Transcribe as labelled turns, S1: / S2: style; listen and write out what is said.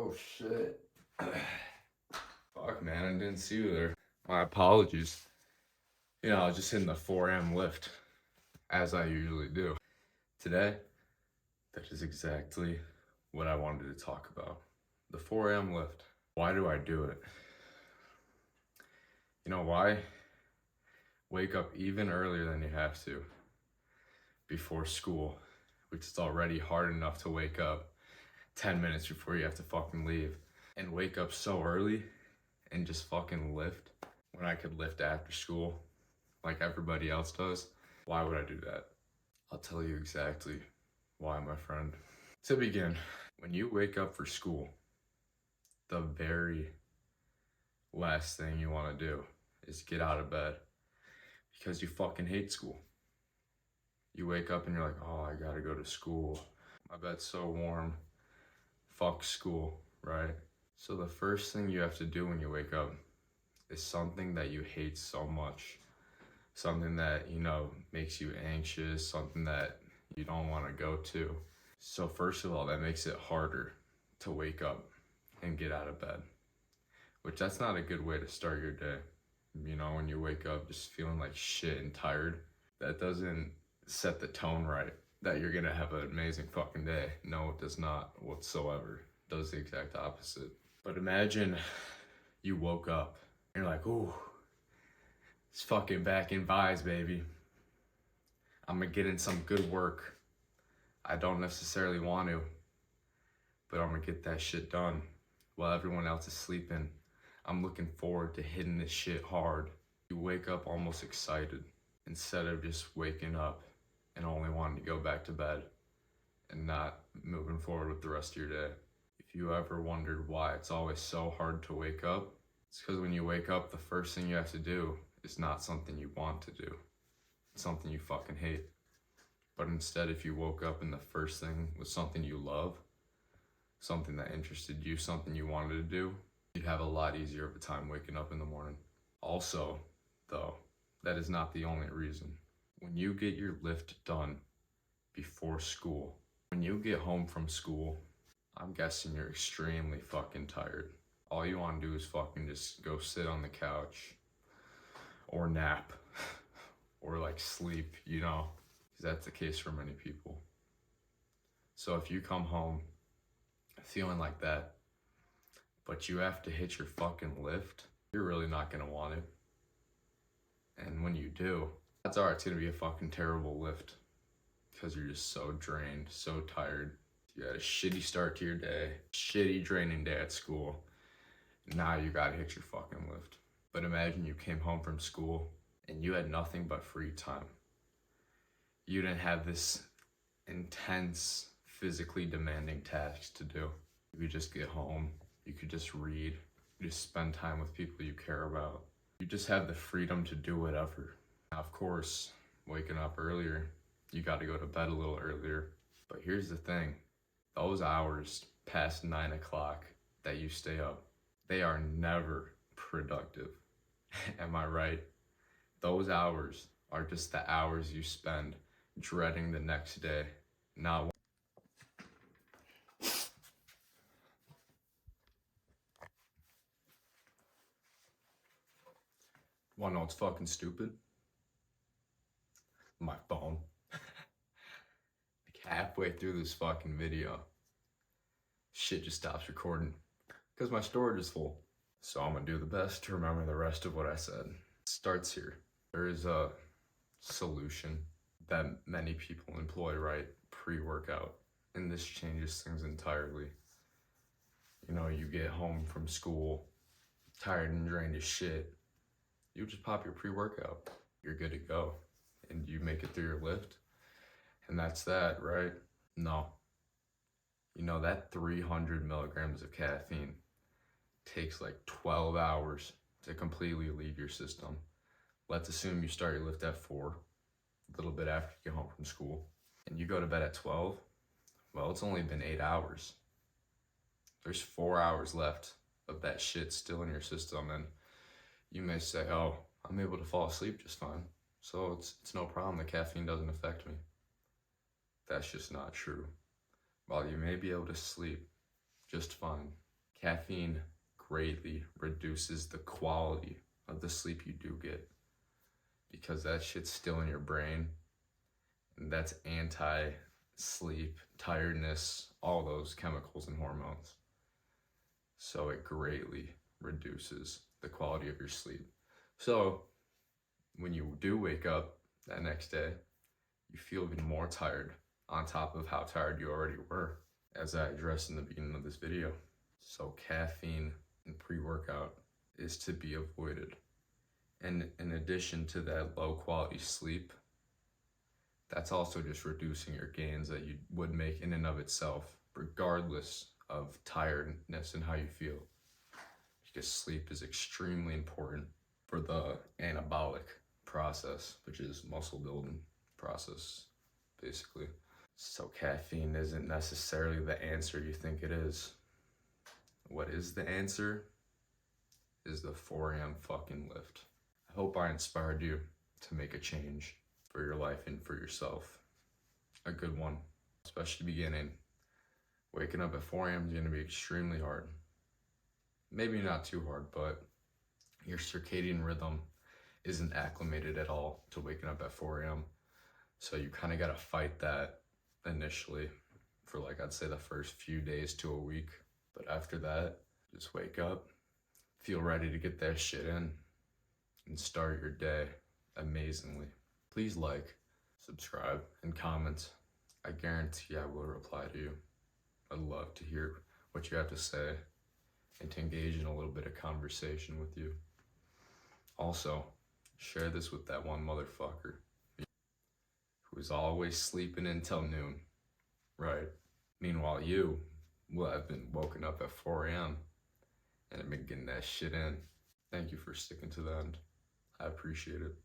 S1: Oh shit. Fuck man, I didn't see you there. My apologies. You know, I was just hitting the 4 a.m. lift, as I usually do. Today, that is exactly what I wanted to talk about. The 4 a.m. lift. Why do I do it? You know why? Wake up even earlier than you have to before school, which is already hard enough to wake up 10 minutes before you have to fucking leave. And wake up so early and just fucking lift when I could lift after school like everybody else does. Why would I do that? I'll tell you exactly why, my friend. To begin, when you wake up for school, the very last thing you want to do is get out of bed because you fucking hate school. You wake up and you're like, oh, I gotta go to school. My bed's so warm. Fuck school, right? So the first thing you have to do when you wake up is something that you hate so much. Something that, you know, makes you anxious, something that you don't want to go to. So first of all, that makes it harder to wake up and get out of bed, which that's not a good way to start your day. You know, when you wake up just feeling like shit and tired, that doesn't set the tone right that you're gonna have an amazing fucking day. No, it does not whatsoever. It does the exact opposite. But imagine you woke up and you're like, ooh, it's fucking back in vibes, baby. I'm gonna get in some good work. I don't necessarily want to, but I'm gonna get that shit done while everyone else is sleeping. I'm looking forward to hitting this shit hard. You wake up almost excited instead of just waking up and only wanting to go back to bed and not moving forward with the rest of your day. If you ever wondered why it's always so hard to wake up, it's because when you wake up, the first thing you have to do is not something you want to do. It's something you fucking hate. But instead, if you woke up and the first thing was something you love, something that interested you, something you wanted to do, you'd have a lot easier of a time waking up in the morning. Also, though, that is not the only reason. When you get your lift done before school, when you get home from school, I'm guessing you're extremely fucking tired. All you want to do is fucking just go sit on the couch or nap or like sleep, you know, because that's the case for many people. So if you come home feeling like that, but you have to hit your fucking lift, you're really not gonna want it. And when you do, odds are it's gonna be a fucking terrible lift because you're just so drained, so tired. You had a shitty start to your day, shitty draining day at school. Now you gotta hit your fucking lift. But imagine you came home from school and you had nothing but free time. You didn't have this intense, physically demanding tasks to do. You could just get home, you could just read, you just spend time with people you care about. You just have the freedom to do whatever. Now, of course, waking up earlier, you got to go to bed a little earlier. But here's the thing, those hours past 9 o'clock that you stay up, they are never productive. Am I right? Those hours are just the hours you spend dreading the next day, not wanna know what's fucking stupid? My phone. Like halfway through this fucking video, shit just stops recording because my storage is full. So I'm gonna do the best to remember the rest of what I said. Starts here. There is a solution that many people employ, right? Pre-workout. And this changes things entirely. You know, you get home from school, tired and drained as shit. You just pop your pre-workout. You're good to go. And you make it through your lift. And that's that, right? No. You know, that 300 milligrams of caffeine takes like 12 hours to completely leave your system. Let's assume you start your lift at 4, a little bit after you get home from school, and you go to bed at 12. Well, it's only been 8 hours. There's 4 hours left of that shit still in your system, and you may say, oh, I'm able to fall asleep just fine, so it's no problem, the caffeine doesn't affect me. That's just not true. While you may be able to sleep just fine, Caffeine greatly reduces the quality of the sleep you do get because that shit's still in your brain, and that's anti-sleep, tiredness, all those chemicals and hormones. So it greatly reduces the quality of your sleep. So when you do wake up that next day, you feel even more tired on top of how tired you already were, as I addressed in the beginning of this video. So caffeine and pre-workout is to be avoided. And in addition to that low quality sleep, that's also just reducing your gains that you would make in and of itself, regardless of tiredness and how you feel. Because sleep is extremely important for the anabolic process, which is muscle building process, basically. So caffeine isn't necessarily the answer you think it is. What is the answer is the 4 a.m. fucking lift. I hope I inspired you to make a change for your life and for yourself. A good one, especially beginning. Waking up at 4 a.m. is going to be extremely hard. Maybe not too hard, but your circadian rhythm isn't acclimated at all to waking up at 4 a.m. So you kind of got to fight that initially for, like, I'd say the first few days to a week. But after that, just wake up, feel ready to get that shit in, and start your day amazingly. Please like, subscribe, and comment. I guarantee I will reply to you. I'd love to hear what you have to say and to engage in a little bit of conversation with you. Also, share this with that one motherfucker who's always sleeping until noon. Right. Meanwhile, you will have been woken up at 4 a.m. and have been getting that shit in. Thank you for sticking to the end. I appreciate it.